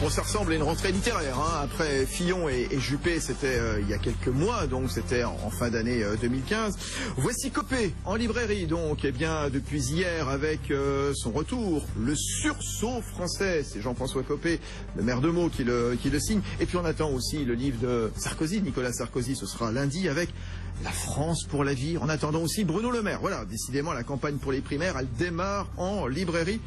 Bon, ça ressemble à une rentrée littéraire, hein. Après Fillon et Juppé, c'était il y a quelques mois, donc c'était en fin d'année 2015. Voici Copé en librairie, donc, et bien depuis hier avec son retour, le sursaut français. C'est Jean-François Copé, le maire de Meaux, qui le signe. Et puis on attend aussi le livre de Sarkozy, Nicolas Sarkozy, ce sera lundi avec La France pour la vie. En attendant aussi Bruno Le Maire. Voilà, décidément la campagne pour les primaires, elle démarre en librairie.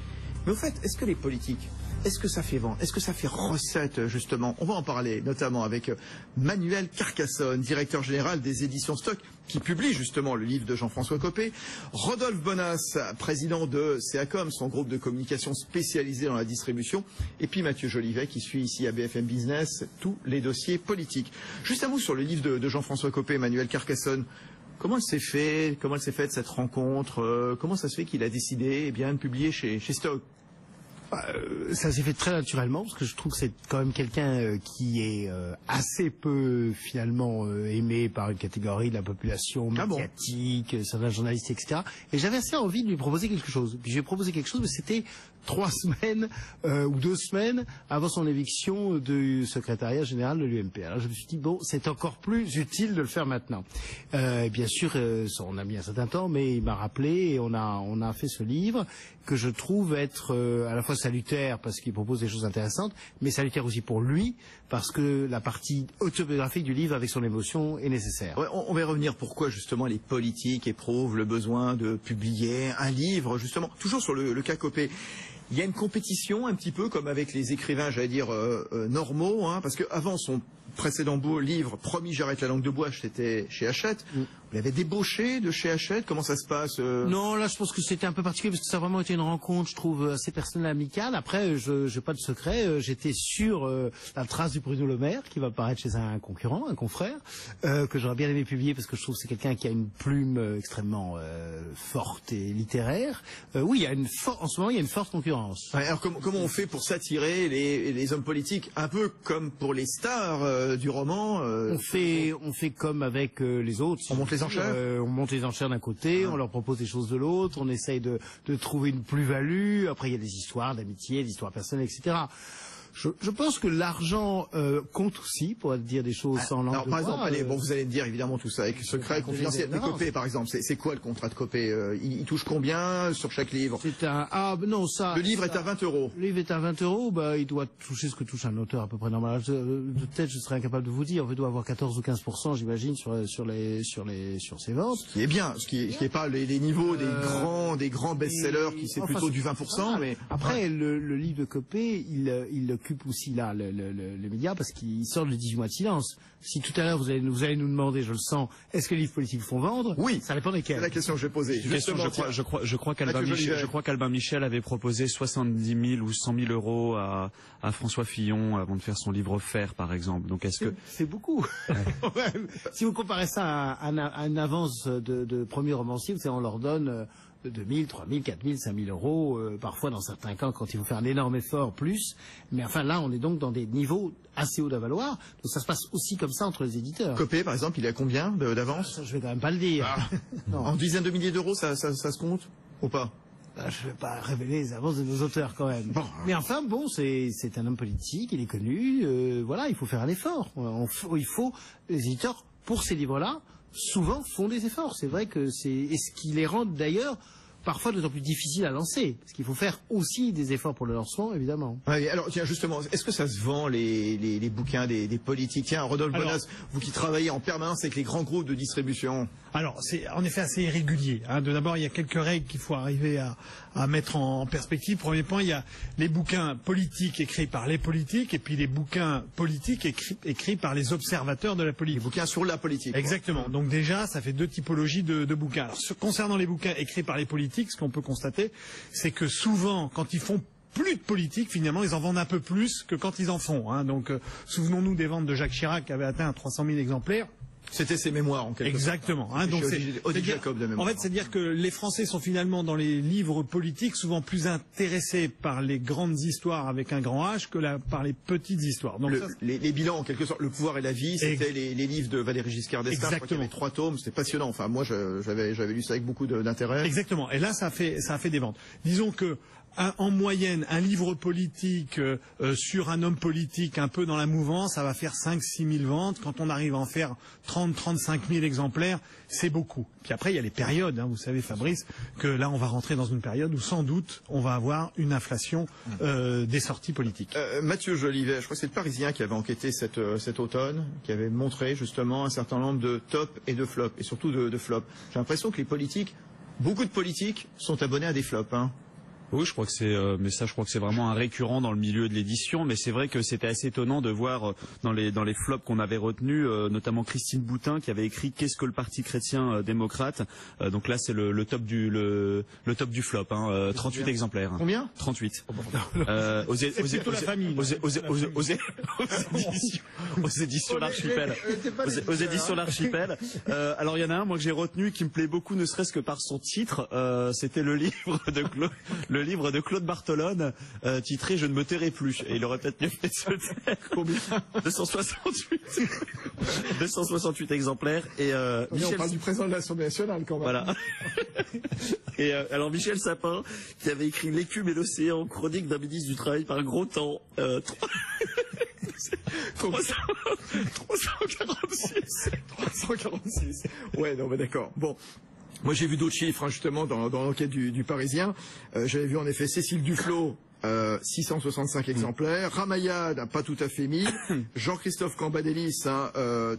Mais au fait, est-ce que les politiques, est-ce que ça fait vent? Est-ce que ça fait recette, justement? On va en parler, notamment avec Manuel Carcassonne, directeur général des éditions Stock, qui publie justement le livre de Jean-François Copé. Rodolphe Bonas, président de CACOM, son groupe de communication spécialisé dans la distribution. Et puis Mathieu Jolivet, qui suit ici à BFM Business tous les dossiers politiques. Juste un mot sur le livre de Jean-François Copé, Manuel Carcassonne. Comment elle s'est fait? Comment elle s'est faite cette rencontre? Comment ça se fait qu'il a décidé de publier chez Stock? Ça s'est fait très naturellement parce que je trouve que c'est quand même quelqu'un qui est assez peu finalement aimé par une catégorie de la population médiatique, certains journalistes, etc. Et j'avais assez envie de lui proposer quelque chose. Puis j'ai proposé quelque chose, mais c'était 3 semaines ou 2 semaines avant son éviction du secrétariat général de l'UMP. Alors je me suis dit bon, c'est encore plus utile de le faire maintenant. Bien sûr, on a mis un certain temps, mais il m'a rappelé et on a fait ce livre que je trouve être à la fois salutaire parce qu'il propose des choses intéressantes, mais salutaire aussi pour lui parce que la partie autobiographique du livre avec son émotion est nécessaire. Ouais, on va y revenir. Pourquoi justement les politiques éprouvent le besoin de publier un livre, justement, toujours sur le cas Copé. Il y a une compétition un petit peu comme avec les écrivains, j'allais dire, normaux, hein, parce qu'avant son précédent beau livre, Promis, j'arrête la langue de bois, c'était chez Hachette. Vous l'avez débauché de chez Hachette? Comment ça se passe? Non, là je pense que c'était un peu particulier parce que ça a vraiment été une rencontre, je trouve, assez personnelle, amicale. Après, je n'ai pas de secret, j'étais sur la trace du Bruno Le Maire qui va paraître chez un concurrent, un confrère, que j'aurais bien aimé publier parce que je trouve que c'est quelqu'un qui a une plume extrêmement forte et littéraire. Oui, en ce moment il y a une forte concurrence. Ouais, alors comment on fait pour s'attirer les hommes politiques, un peu comme pour les stars du roman? On fait comme avec les autres. On monte les enchères. On monte les enchères d'un côté, on leur propose des choses de l'autre, on essaye de trouver une plus-value. Après, il y a des histoires d'amitié, des histoires personnelles, etc. Je pense que l'argent compte aussi pour dire des choses sans langue de bois. Par exemple, allez, bon, vous allez me dire évidemment tout ça avec secret confidentiel. Mais Copé, par exemple, c'est quoi le contrat de Copé? Il touche combien sur chaque livre? Le livre est à 20 €. Le livre est à 20 €, il doit toucher ce que touche un auteur à peu près normal. De tête, je serais incapable de vous dire. Il doit avoir 14 ou 15%, j'imagine, sur ses ventes. Ce qui est bien, ce qui est pas les niveaux des grands best-sellers qui c'est plutôt du 20%. Mais après, le livre de Copé, il occupe aussi là les médias parce qu'il sort le 18 mois de silence. Si tout à l'heure vous allez nous demander, je le sens, est-ce que les livres politiques font vendre? Oui, ça dépend desquels. C'est la question que je vais poser. Je crois qu'Albin Michel avait proposé 70 000 ou 100 000 € à François Fillon avant de faire son livre offert, par exemple. Donc c'est beaucoup. Ouais. Si vous comparez ça à une avance de premier romancier, vous savez, on leur donne 2 000, 3 000, 4 000, 5 000 €, parfois dans certains cas quand il faut faire un énorme effort plus. Mais enfin là, on est donc dans des niveaux assez hauts d'avaloir. Donc ça se passe aussi comme ça entre les éditeurs. Copé, par exemple, il a combien d'avance? Je vais quand même pas le dire. En dizaines de milliers d'euros, ça se compte ou pas? Je vais pas révéler les avances de nos auteurs quand même. Mais enfin bon, c'est un homme politique, il est connu. Voilà, il faut faire un effort. Les éditeurs pour ces livres-là souvent font des efforts. C'est vrai que et ce qui les rend d'ailleurs parfois d'autant plus difficile à lancer, parce qu'il faut faire aussi des efforts pour le lancement, évidemment. Ouais, alors tiens, justement, est-ce que ça se vend les bouquins des politiques? Tiens, Rodolphe Bonas, vous qui travaillez en permanence avec les grands groupes de distribution. Alors, c'est en effet assez irrégulier. D'abord, il y a quelques règles qu'il faut arriver à mettre en perspective. Premier point, il y a les bouquins politiques écrits par les politiques, et puis les bouquins politiques écrits par les observateurs de la politique. Les bouquins sur la politique. Exactement. Donc déjà, ça fait 2 typologies de bouquins. Alors, concernant les bouquins écrits par les politiques, ce qu'on peut constater, c'est que souvent, quand ils font plus de politique, finalement, ils en vendent un peu plus que quand ils en font. Donc, souvenons-nous des ventes de Jacques Chirac qui avaient atteint 300 000 exemplaires. C'était ses mémoires en quelque sorte. Exactement. Donc Jacob de mémoire. En fait, c'est-à-dire que les Français sont finalement dans les livres politiques souvent plus intéressés par les grandes histoires avec un grand H que par les petites histoires. Donc les bilans en quelque sorte, Le pouvoir et la vie, c'était les livres de Valéry Giscard d'Estaing. Je crois qu'il y avait 3 tomes, c'était passionnant. Enfin, moi, j'avais lu ça avec beaucoup d'intérêt. Exactement. Et là, ça a fait des ventes. Disons que en moyenne, un livre politique sur un homme politique un peu dans la mouvance, ça va faire 5-6 000 ventes. Quand on arrive à en faire 30-35 000 exemplaires, c'est beaucoup. Puis après, il y a les périodes. Vous savez, Fabrice, que là, on va rentrer dans une période où sans doute, on va avoir une inflation des sorties politiques. Mathieu Jolivet, je crois que c'est le Parisien qui avait enquêté cet automne, qui avait montré justement un certain nombre de tops et de flops, et surtout de flops. J'ai l'impression que les politiques, beaucoup de politiques, sont abonnés à des flops. Oui, je crois que c'est, mais ça, je crois que c'est vraiment un récurrent dans le milieu de l'édition. Mais c'est vrai que c'était assez étonnant de voir dans les flops qu'on avait retenus, notamment Christine Boutin qui avait écrit Qu'est-ce que le Parti chrétien démocrate. Donc là, c'est le top du flop. 38 exemplaires. Combien? 38. Aux éditions L'Archipel. Aux éditions L'Archipel. Alors il y en a un, moi que j'ai retenu, qui me plaît beaucoup, ne serait-ce que par son titre. C'était le livre de Claude Bartolone, titré Je ne me tairai plus. Et il aurait peut-être mieux fait de se taire. Combien? 268 exemplaires. Et Michel... On parle du président de l'Assemblée nationale quand même. Voilà. Et alors Michel Sapin, qui avait écrit L'écume et l'océan, chronique d'un ministre du Travail par gros temps. 346. Ouais, non, mais d'accord. Bon. Moi, j'ai vu d'autres chiffres, justement, dans l'enquête du Parisien. J'avais vu, en effet, Cécile Duflot, 665 exemplaires. Ramayad, pas tout à fait 1000. Jean-Christophe Cambadélis,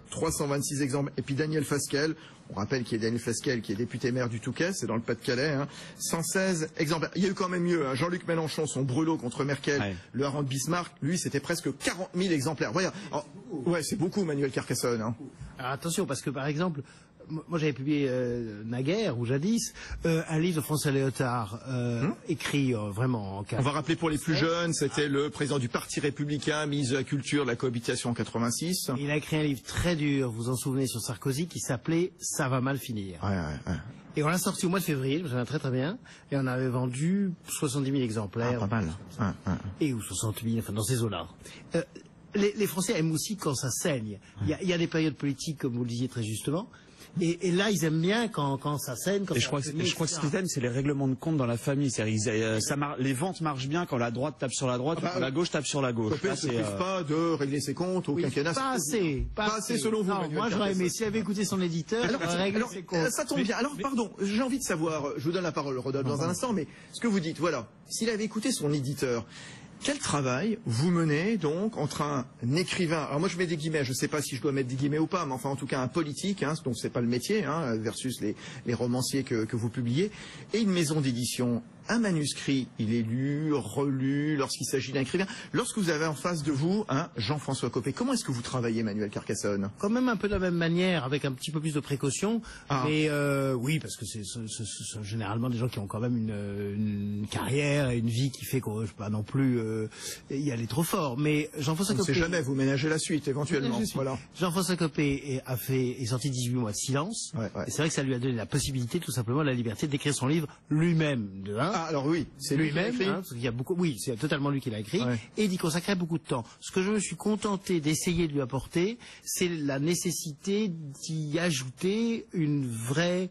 326 exemplaires. Et puis Daniel Fasquelle. On rappelle qu'il y a Daniel Fasquelle, qui est député maire du Touquet, c'est dans le Pas-de-Calais, 116 exemplaires. Il y a eu quand même mieux. Jean-Luc Mélenchon, son brûlot contre Merkel, le hareng de Bismarck, lui, c'était presque 40 000 exemplaires. Voilà. Alors, ouais, c'est beaucoup, Manuel Carcassonne. Alors, attention, parce que par exemple, moi j'avais publié naguère ou jadis un livre de François Léotard écrit vraiment en 4. On va rappeler pour les plus jeunes, c'était le président du Parti républicain, ministre de la Culture, de la cohabitation en 86. Il a écrit un livre très dur, vous vous en souvenez, sur Sarkozy, qui s'appelait Ça va mal finir. Ouais. Et on l'a sorti au mois de février, je me souviens très très bien, et on avait vendu 70 000 exemplaires. Pas mal. Et ou 60 000, enfin dans ces eaux-là. Les Français aiment aussi quand ça saigne. Il y a des périodes politiques, comme vous le disiez très justement. Et là, ils aiment bien quand ça saigne. Quand et je crois que ce qu'ils aiment, c'est les règlements de compte dans la famille. Les ventes marchent bien quand la droite tape sur la droite, quand la gauche tape sur la gauche. Copé ne se prive pas de régler ses comptes au quinquennat. Pas assez selon vous. Non, moi, j'aurais aimé, s'il avait écouté son éditeur, il aurait réglé ses comptes. Ça tombe bien. Alors, pardon, j'ai envie de savoir, je vous donne la parole, Rodolphe, dans un instant, mais ce que vous dites, voilà, s'il avait écouté son éditeur, quel travail vous menez donc entre un écrivain, alors moi je mets des guillemets, je ne sais pas si je dois mettre des guillemets ou pas, mais enfin en tout cas un politique, donc c'est pas le métier, versus les romanciers que vous publiez, et une maison d'édition. Un manuscrit, il est lu, relu, lorsqu'il s'agit d'un écrivain. Lorsque vous avez en face de vous Jean-François Copé, comment est-ce que vous travaillez, Manuel Carcassonne? Quand même un peu de la même manière, avec un petit peu plus de précaution. Mais oui, parce que c'est généralement des gens qui ont quand même une carrière et une vie qui fait qu'on ne peut pas non plus y aller trop fort. Mais Jean-François Copé... On ne sait jamais, vous ménagez la suite, éventuellement. Voilà. Jean-François Copé est sorti 18 mois de silence. Ouais. Et c'est vrai que ça lui a donné la possibilité, tout simplement, la liberté d'écrire son livre lui-même, de un. Alors oui, c'est lui-même, parce qu'il y a beaucoup. Oui, c'est totalement lui qui l'a écrit, et d'y consacrer beaucoup de temps. Ce que je me suis contenté d'essayer de lui apporter, c'est la nécessité d'y ajouter une vraie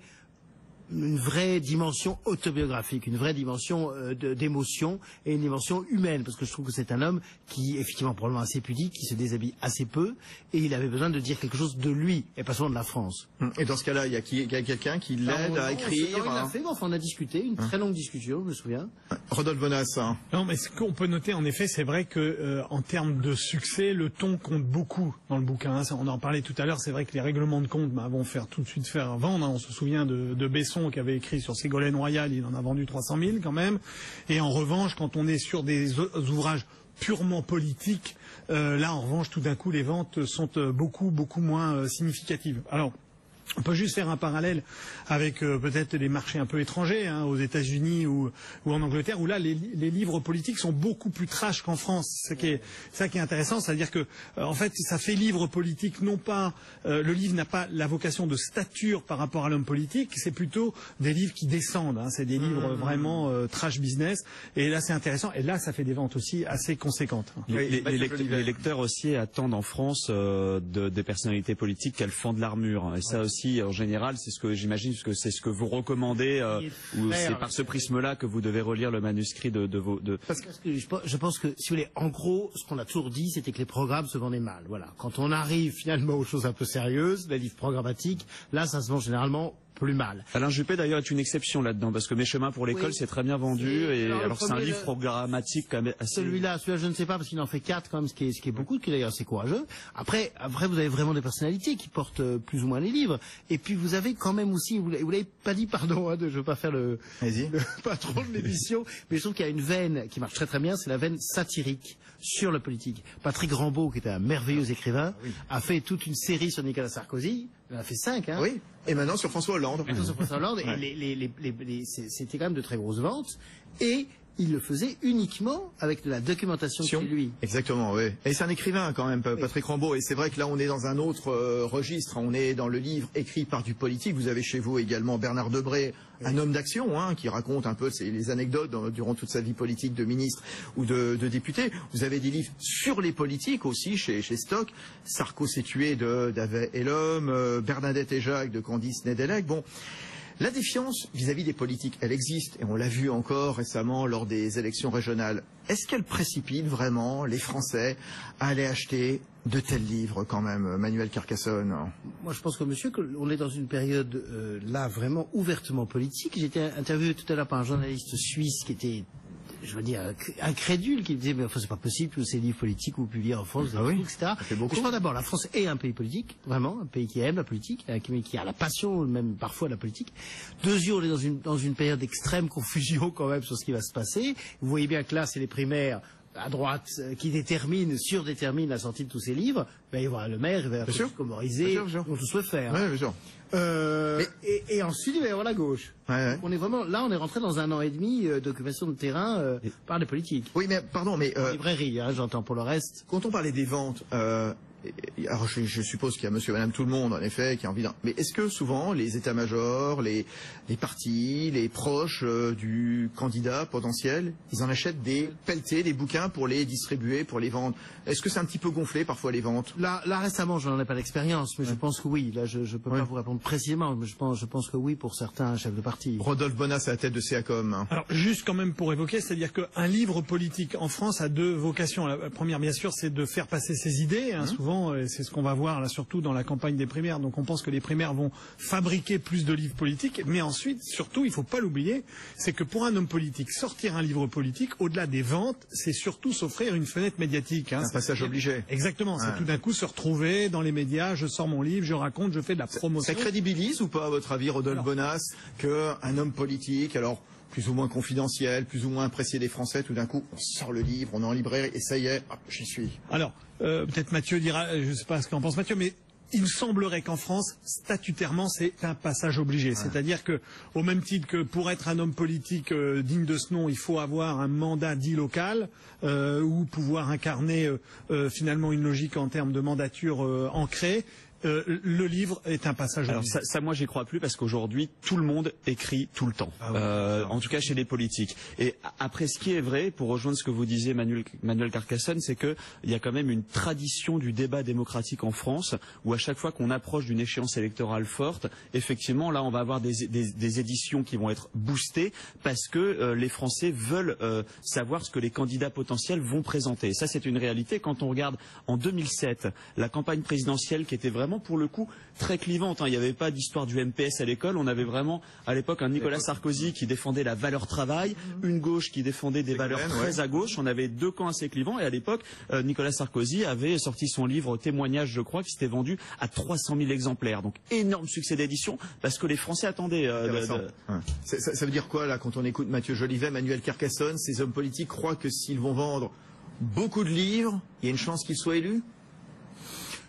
dimension autobiographique, une vraie dimension d'émotion et une dimension humaine, parce que je trouve que c'est un homme qui, effectivement, probablement assez pudique, qui se déshabille assez peu, et il avait besoin de dire quelque chose de lui, et pas seulement de la France. Et dans ce cas-là, il y a quelqu'un qui l'aide à écrire. Il l'a fait, enfin, on a discuté, une très longue discussion, je me souviens. Rodolphe Bonas. Non, mais ce qu'on peut noter, en effet, c'est vrai que en termes de succès, le ton compte beaucoup dans le bouquin. On en parlait tout à l'heure, c'est vrai que les règlements de compte vont tout de suite faire vendre. On se souvient de Besson qui avait écrit sur Ségolène Royal, il en a vendu 300 000 quand même. Et en revanche, quand on est sur des ouvrages purement politiques, là en revanche, tout d'un coup, les ventes sont beaucoup moins significatives. Alors, on peut juste faire un parallèle avec peut-être les marchés un peu étrangers, aux États-Unis ou en Angleterre, où là les livres politiques sont beaucoup plus trash qu'en France. C'est ça qui est intéressant, c'est-à-dire que en fait ça fait livre politique, non pas le livre n'a pas la vocation de stature par rapport à l'homme politique, c'est plutôt des livres qui descendent. C'est des livres vraiment trash business. Et là c'est intéressant. Et là ça fait des ventes aussi assez conséquentes. Les lecteurs aussi attendent en France des personnalités politiques qu'elles fendent l'armure. Et ça aussi aussi en général, c'est ce que j'imagine que c'est ce que vous recommandez, ou c'est par ce prisme-là que vous devez relire le manuscrit de vos... Parce que je pense que, si vous voulez, en gros, ce qu'on a toujours dit, c'était que les programmes se vendaient mal. Voilà. Quand on arrive finalement aux choses un peu sérieuses, les livres programmatiques, là, ça se vend généralement plus mal. Alain Juppé d'ailleurs est une exception là-dedans, parce que Mes chemins pour l'école, c'est très bien vendu, et alors c'est un livre programmatique quand même assez... Celui-là, je ne sais pas, parce qu'il en fait 4 quand même, ce qui est beaucoup, qui d'ailleurs c'est courageux. Après, vous avez vraiment des personnalités qui portent plus ou moins les livres, et puis vous avez quand même aussi, vous l'avez pas dit, pardon, je veux pas faire le patron de l'émission, mais je trouve qu'il y a une veine qui marche très très bien, c'est la veine satirique sur la politique. Patrick Rambaud, qui était un merveilleux écrivain, a fait toute une série sur Nicolas Sarkozy. Il en a fait 5, hein. Oui. Et maintenant sur François Hollande. Maintenant sur François Hollande. Et c'était quand même de très grosses ventes. Et il le faisait uniquement avec de la documentation chez lui. Exactement, oui. Et c'est un écrivain quand même, Patrick Rambaud. Et c'est vrai que là, on est dans un autre registre. On est dans le livre écrit par du politique. Vous avez chez vous également Bernard Debré, un homme d'action, hein, qui raconte un peu les anecdotes durant toute sa vie politique de ministre ou de député. Vous avez des livres sur les politiques aussi chez Stock. Sarko s'est tué d'Avet et l'homme, Bernadette et Jacques de Candice Nedelec. Bon. La défiance vis-à-vis des politiques, elle existe, et on l'a vu encore récemment lors des élections régionales. Est-ce qu'elle précipite vraiment les Français à aller acheter de tels livres quand même, Manuel Carcassonne? Moi je pense que monsieur, on est dans une période là vraiment ouvertement politique. J'ai été interviewé tout à l'heure par un journaliste suisse qui était, je veux dire, incrédule, qui disait mais enfin c'est pas possible tous ces livres politiques vous publiez en France, etc. Je crois d'abord la France est un pays politique, vraiment un pays qui aime la politique, qui a la passion même parfois de la politique. Deuxièmement, on est dans une période d'extrême confusion quand même sur ce qui va se passer. Vous voyez bien que là c'est les primaires à droite qui surdéterminent la sortie de tous ces livres. Ben, il va y avoir le maire, il va y avoir tout comoriser, dont tout se peut faire. Oui, bien sûr. Et ensuite, il va y avoir la gauche. Ouais. On est vraiment, là, on est rentré dans 1 an et demi d'occupation de terrain par les politiques. Oui, mais pardon, mais... En librairie, hein, j'entends pour le reste. Quand on parlait des ventes... alors je suppose qu'il y a monsieur et madame tout le monde en effet qui a envie mais est-ce que souvent les états-majors, les partis, les proches du candidat potentiel, ils en achètent des pelletés, des bouquins pour les distribuer, pour les vendre? Est-ce que c'est un petit peu gonflé parfois les ventes? Là récemment, je n'en ai pas d'expérience, mais je pense que oui. Là, je peux pas vous répondre précisément, mais je pense que oui pour certains chefs de parti. Rodolphe Bonas à la tête de CACOM. Alors juste quand même pour évoquer, c'est-à-dire qu'un livre politique en France a 2 vocations. La première, bien sûr, c'est de faire passer ses idées, hein, souvent. C'est ce qu'on va voir là surtout dans la campagne des primaires. Donc on pense que les primaires vont fabriquer plus de livres politiques. Mais ensuite, surtout, il ne faut pas l'oublier, c'est que pour un homme politique, sortir un livre politique, au-delà des ventes, c'est surtout s'offrir une fenêtre médiatique. Hein. C'est un passage obligé. Exactement. C'est tout d'un coup se retrouver dans les médias, je sors mon livre, je raconte, je fais de la promotion. Ça crédibilise ou pas, à votre avis, Rodolphe Bonas, qu'un homme politique, alors plus ou moins confidentiel, plus ou moins apprécié des Français, tout d'un coup, on sort le livre, on est en librairie, et ça y est, hop, j'y suis. Alors, peut-être Mathieu dira, je ne sais pas ce qu'en pense Mathieu, mais il me semblerait qu'en France, statutairement, c'est un passage obligé. C'est-à-dire que, au même titre que pour être un homme politique digne de ce nom, il faut avoir un mandat dit local, ou pouvoir incarner finalement une logique en termes de mandature ancrée. Le livre est un passage. Alors ça, moi, j'y crois plus parce qu'aujourd'hui, tout le monde écrit tout le temps. En tout cas, chez les politiques. Et après, ce qui est vrai, pour rejoindre ce que vous disiez, Manuel Carcassonne, c'est que il y a quand même une tradition du débat démocratique en France, où à chaque fois qu'on approche d'une échéance électorale forte, effectivement, là, on va avoir des éditions qui vont être boostées parce que les Français veulent savoir ce que les candidats potentiels vont présenter. Et ça, c'est une réalité. Quand on regarde en 2007, la campagne présidentielle qui était vraiment pour le coup très clivante. Il n'y avait pas d'histoire du MPS à l'école. On avait vraiment à l'époque un Nicolas Sarkozy qui défendait la valeur travail, une gauche qui défendait des valeurs très à gauche. On avait 2 camps assez clivants et à l'époque Nicolas Sarkozy avait sorti son livre Témoignage, je crois, qui s'était vendu à 300 000 exemplaires. Donc énorme succès d'édition parce que les Français attendaient. Ça veut dire quoi là quand on écoute Mathieu Jolivet, Manuel Carcassonne, ces hommes politiques croient que s'ils vont vendre beaucoup de livres, il y a une chance qu'ils soient élus?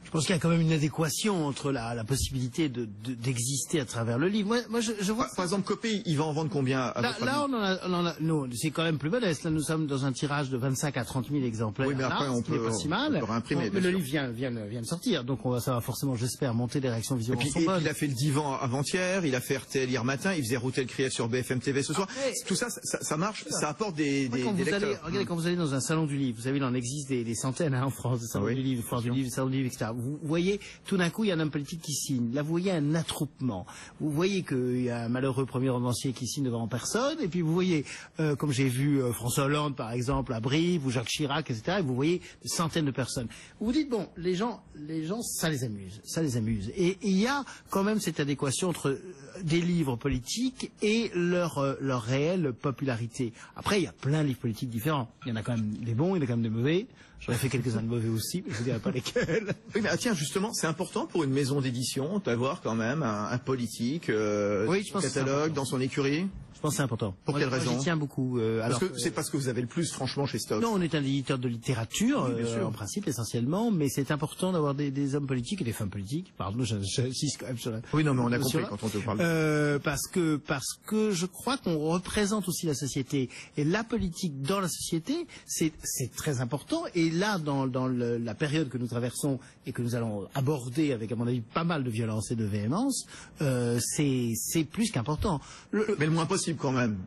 Je pense qu'il y a quand même une adéquation entre la possibilité d'exister à travers le livre. Moi, je vois. Par exemple, Copé, il va en vendre combien à votre avis? Là, nous, c'est quand même plus modeste. Là, nous sommes dans un tirage de 25 à 30 000 exemplaires. Oui, mais après, on peut réimprimer. Mais le livre vient de sortir, donc ça va forcément, j'espère, monter les réactions visuelles. Et puis, il a fait le divan avant-hier, il a fait RTL hier matin, il faisait Routel Krief sur BFM TV ce soir. Tout ça, ça marche, ça apporte des lecteurs. Regardez, quand vous allez dans un salon du livre, vous savez, il en existe des centaines en France, des salons du livre, foires du livre, salons du livre, etc. Vous voyez, tout d'un coup, il y a un homme politique qui signe. Là, vous voyez un attroupement. Vous voyez qu'il y a un malheureux premier romancier qui signe devant personne. Et puis vous voyez, comme j'ai vu François Hollande, par exemple, à Brive, ou Jacques Chirac, etc. Et vous voyez des centaines de personnes. Vous vous dites, bon, les gens, ça les amuse. Et il y a quand même cette adéquation entre des livres politiques et leur réelle popularité. Après, il y a plein de livres politiques différents. Il y en a quand même des bons, il y en a quand même des mauvais. J'en ai fait quelques-uns de mauvais aussi, mais je ne dirai pas lesquels. Oui, mais tiens, justement, c'est important pour une maison d'édition d'avoir quand même un politique catalogue dans son écurie. Je pense que c'est important. Pour quelle raison? J'y tiens beaucoup. C'est parce que vous avez le plus, franchement, chez Stock. Non, on est un éditeur de littérature, en principe, essentiellement, mais c'est important d'avoir des hommes politiques et des femmes politiques. Pardon, j'insiste quand même sur la... Oui, non, mais on a compris quand on te parle. Parce que je crois qu'on représente aussi la société. Et la politique dans la société, c'est très important. Et là, dans la période que nous traversons et que nous allons aborder avec, à mon avis, pas mal de violence et de véhémence, c'est plus qu'important. Mais le moins possible quand même.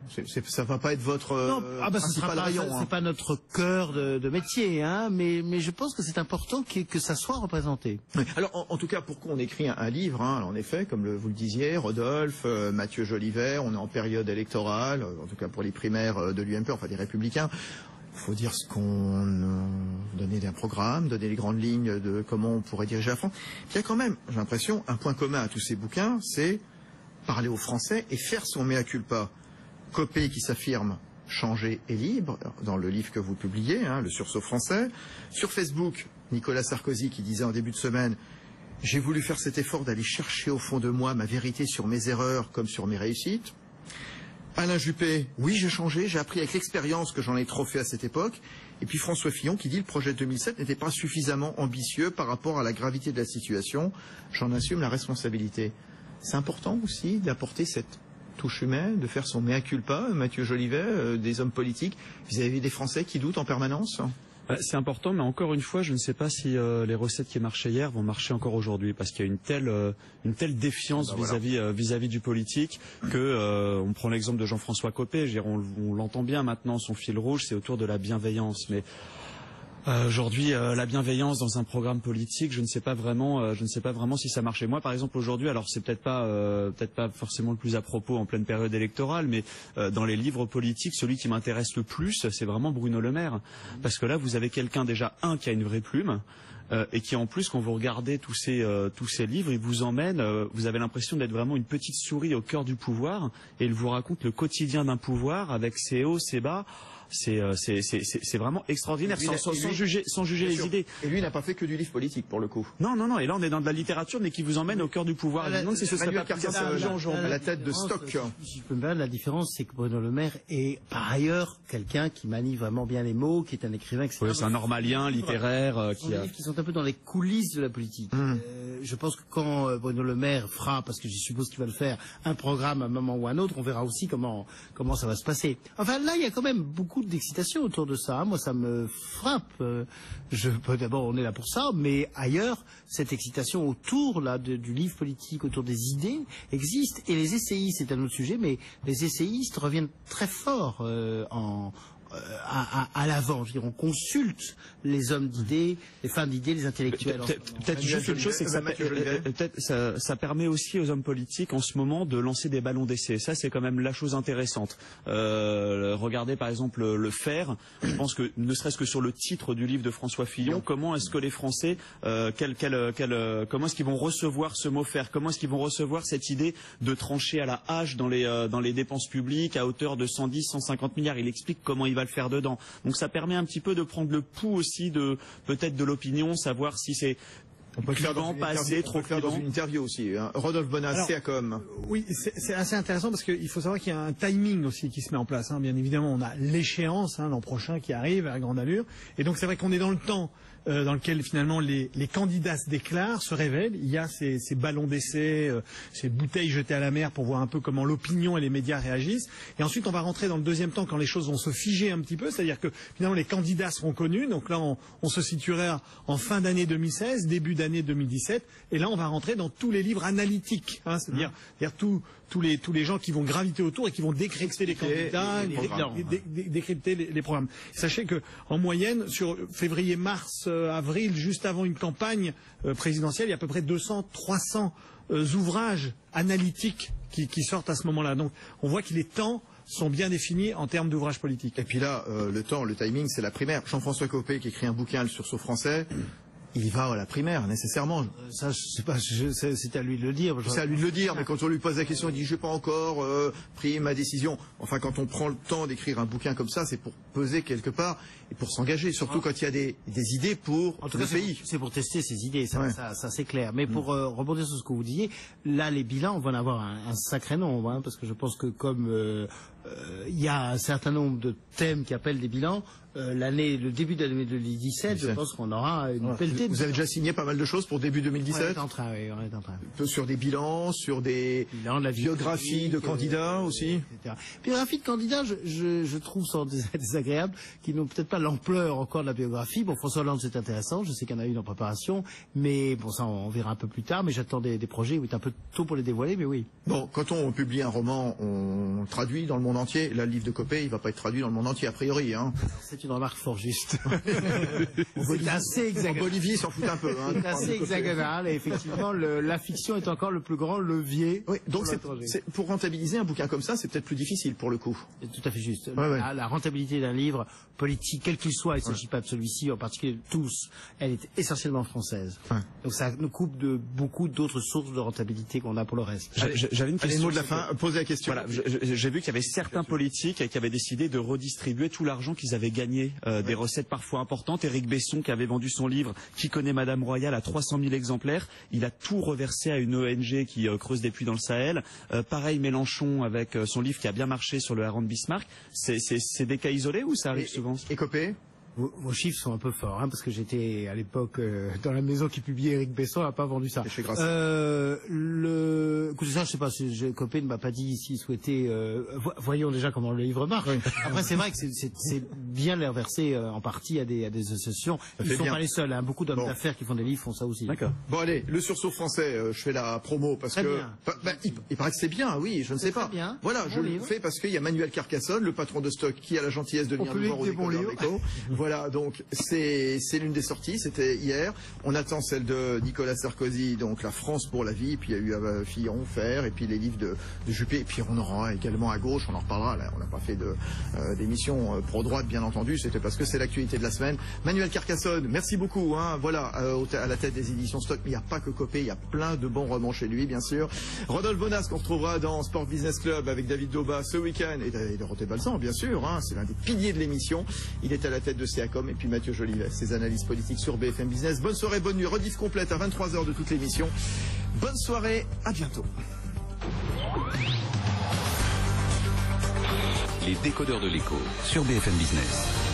Ça va pas être votre principal rayon. C'est pas notre cœur de métier, hein, mais je pense que c'est important que ça soit représenté. Oui. Alors, en tout cas, pourquoi on écrit un livre, hein, en effet, comme vous le disiez, Rodolphe, Mathieu Jolivet, on est en période électorale, en tout cas pour les primaires de l'UMP, enfin des Républicains. Il faut dire ce qu'on donner un programme, donner les grandes lignes de comment on pourrait diriger la France. Il y a quand même, j'ai l'impression, un point commun à tous ces bouquins, c'est parler aux Français et faire son mea culpa. Copé qui s'affirme changé et libre, dans le livre que vous publiez, hein, le sursaut français. Sur Facebook, Nicolas Sarkozy qui disait en début de semaine « J'ai voulu faire cet effort d'aller chercher au fond de moi ma vérité sur mes erreurs comme sur mes réussites ». Alain Juppé, oui j'ai changé, j'ai appris avec l'expérience que j'en ai trop fait à cette époque. Et puis François Fillon qui dit le projet de 2007 n'était pas suffisamment ambitieux par rapport à la gravité de la situation. J'en assume la responsabilité. C'est important aussi d'apporter cette touche humaine, de faire son mea culpa, Mathieu Jolivet, des hommes politiques, vis-à-vis des Français qui doutent en permanence. C'est important, mais encore une fois, je ne sais pas si les recettes qui marchaient hier vont marcher encore aujourd'hui, parce qu'il y a une telle défiance vis-à-vis du politique que on prend l'exemple de Jean-François Copé. On l'entend bien maintenant, son fil rouge, c'est autour de la bienveillance, mais aujourd'hui, la bienveillance dans un programme politique, je ne sais pas vraiment si ça marchait. Moi, par exemple, aujourd'hui, alors c'est peut-être pas forcément le plus à propos en pleine période électorale, mais dans les livres politiques, celui qui m'intéresse le plus, c'est vraiment Bruno Le Maire, parce que là, vous avez quelqu'un déjà qui a une vraie plume. Et qui en plus, quand vous regardez tous ces livres, il vous emmène, vous avez l'impression d'être vraiment une petite souris au cœur du pouvoir, et il vous raconte le quotidien d'un pouvoir avec ses hauts, ses bas. C'est vraiment extraordinaire, sans juger les idées. Et lui n'a pas fait que du livre politique pour le coup. Non. Et là on est dans de la littérature, mais qui vous emmène au cœur du pouvoir. Je me demande si ce serait pas à la tête de Stock. Si je peux me permettre, la différence, c'est que Bruno Le Maire est par ailleurs quelqu'un qui manie vraiment bien les mots, qui est un écrivain, etc. Oui, c'est un normalien littéraire qui a... qui sont un peu dans les coulisses de la politique. Je pense que quand Bruno Le Maire fera, parce que je suppose qu'il va le faire, un programme à un moment ou à un autre, on verra aussi comment ça va se passer. Enfin là, il y a quand même beaucoup d'excitation autour de ça. Moi, ça me frappe. D'abord, on est là pour ça, mais ailleurs, cette excitation autour du livre politique, autour des idées, existe. Et les essayistes, c'est un autre sujet, mais les essayistes reviennent très fort à l'avant. Je veux dire, on consulte les hommes d'idées, les femmes d'idées, les intellectuels. Peut-être juste une chose, c'est que ça permet aussi aux hommes politiques en ce moment de lancer des ballons d'essai. Ça, c'est quand même la chose intéressante. Regardez par exemple le Faire. Je pense que ne serait-ce que sur le titre du livre de François Fillon, comment est-ce que les Français, comment est-ce qu'ils vont recevoir ce mot faire? Comment est-ce qu'ils vont recevoir cette idée de trancher à la hache dans les dépenses publiques à hauteur de 110, 150 milliards? Il explique comment il va le faire dedans. Donc ça permet un petit peu de prendre le pouls aussi peut-être de l'opinion, savoir si c'est on peut le faire dans une interview aussi. Hein. Rodolphe Bonas, CACOM. Oui, c'est assez intéressant parce qu'il faut savoir qu'il y a un timing aussi qui se met en place. Hein. Bien évidemment, on a l'échéance l'an prochain qui arrive à grande allure. Et donc c'est vrai qu'on est dans le temps dans lequel finalement les candidats se déclarent, se révèlent. Il y a ces ballons d'essai, ces bouteilles jetées à la mer pour voir un peu comment l'opinion et les médias réagissent. Et ensuite, on va rentrer dans le deuxième temps quand les choses vont se figer un petit peu. C'est-à-dire que finalement les candidats seront connus. Donc là, on se situera en fin d'année 2016, début d'année l'année 2017. Et là, on va rentrer dans tous les livres analytiques, hein, c'est-à-dire tous les gens qui vont graviter autour et qui vont décrypter les candidats, décrypter les programmes. Sachez que en moyenne, sur février, mars, avril, juste avant une campagne présidentielle, il y a à peu près 200-300 ouvrages analytiques qui sortent à ce moment-là. Donc, on voit que les temps sont bien définis en termes d'ouvrages politiques. Et puis là, le timing, c'est la primaire. Jean-François Copé, qui écrit un bouquin, le sursaut français, il y va à la primaire, nécessairement. Ça, je sais pas, c'est à lui de le dire. C'est à lui de le dire, mais quand on lui pose la question, il dit « j'ai pas encore pris ma décision ». Enfin, quand on prend le temps d'écrire un bouquin comme ça, c'est pour peser quelque part et pour s'engager, surtout quand il y a des idées pour le pays. C'est pour tester ses idées, ça c'est clair. Mais pour rebondir sur ce que vous disiez, là, les bilans, on va en avoir un sacré nombre, hein, parce que je pense que comme il y a un certain nombre de thèmes qui appellent des bilans, le début de l'année 2017, je pense qu'on aura une pelletée. Vous avez déjà signé pas mal de choses pour début 2017 ? On est en train, oui, on est en train. Sur des bilans, sur des biographies de candidats aussi, etc. Biographies de candidats, je trouve sont désagréables, qui n'ont peut-être pas l'ampleur encore de la biographie. Bon, François Hollande, c'est intéressant, je sais qu'il y en a une en préparation, mais bon, ça on verra un peu plus tard, mais j'attends des projets, oui, c'est un peu tôt pour les dévoiler, mais oui. Bon, quand on publie un roman, on le traduit dans le monde entier. Là, le livre de Copé, il va pas être traduit dans le monde entier, a priori, hein. C'est une remarque fort juste. C'est assez hexagonal. En Bolivie, ils s'en foutent un peu, hein. C'est assez hexagonal, et effectivement, la fiction est encore le plus grand levier. Oui, donc pour rentabiliser un bouquin comme ça, c'est peut-être plus difficile pour le coup. C'est tout à fait juste. La rentabilité d'un livre politique, quel qu'il soit, il ne s'agit pas de celui-ci, en particulier tous, elle est essentiellement française. Donc ça nous coupe de beaucoup d'autres sources de rentabilité qu'on a pour le reste. J'avais une question. Mot de la fin, posez la question. Voilà, j'ai vu qu'il y avait certains politiques qui avaient décidé de redistribuer tout l'argent qu'ils avaient gagné, des recettes parfois importantes. Éric Besson, qui avait vendu son livre Qui connaît Madame Royale à 300 000 exemplaires, il a tout reversé à une ONG qui creuse des puits dans le Sahel. Pareil Mélenchon avec son livre qui a bien marché sur le hareng de Bismarck. C'est des cas isolés ou ça arrive souvent? Et Copé? Vos chiffres sont un peu forts, hein, parce que j'étais à l'époque dans la maison qui publiait Éric Besson, n'a pas vendu ça. Chez écoutez, ça, je sais pas, Copé ne m'a pas dit s'il souhaitait. Voyons déjà comment le livre marche. Oui. Après, c'est vrai que c'est bien de les reverser en partie à des associations. Ils ne sont pas les seuls, hein. Beaucoup d'hommes d'affaires qui font des livres font ça aussi. D'accord. Bon allez, le sursaut français, je fais la promo parce très que bien. Il paraît que c'est bien, oui, je ne sais pas. Bien. Voilà, je le fais parce qu'il y a Manuel Carcassonne, le patron de stock, qui a la gentillesse de venir nous voir au Décodeur de l'Écho. Voilà, donc c'est l'une des sorties, c'était hier. On attend celle de Nicolas Sarkozy, donc La France pour la vie, puis il y a eu Fillon, Fer, et puis les livres de Juppé, et puis on aura également à gauche, on en reparlera, là, on n'a pas fait d'émission pro-droite, bien entendu, c'était parce que c'est l'actualité de la semaine. Manuel Carcassonne, merci beaucoup, hein, voilà, à la tête des éditions Stock, mais il n'y a pas que Copé, il y a plein de bons romans chez lui, bien sûr. Rodolphe Bonas, qu'on retrouvera dans Sport Business Club avec David Dauba ce week-end, et Dorothée Balsan, bien sûr, hein, c'est l'un des piliers de l'émission. Il est à la tête de CACOM, et puis Mathieu Jolivet, ses analyses politiques sur BFM Business. Bonne soirée, bonne nuit, rediff complète à 23h de toute l'émission. Bonne soirée, à bientôt. Les décodeurs de l'écho sur BFM Business.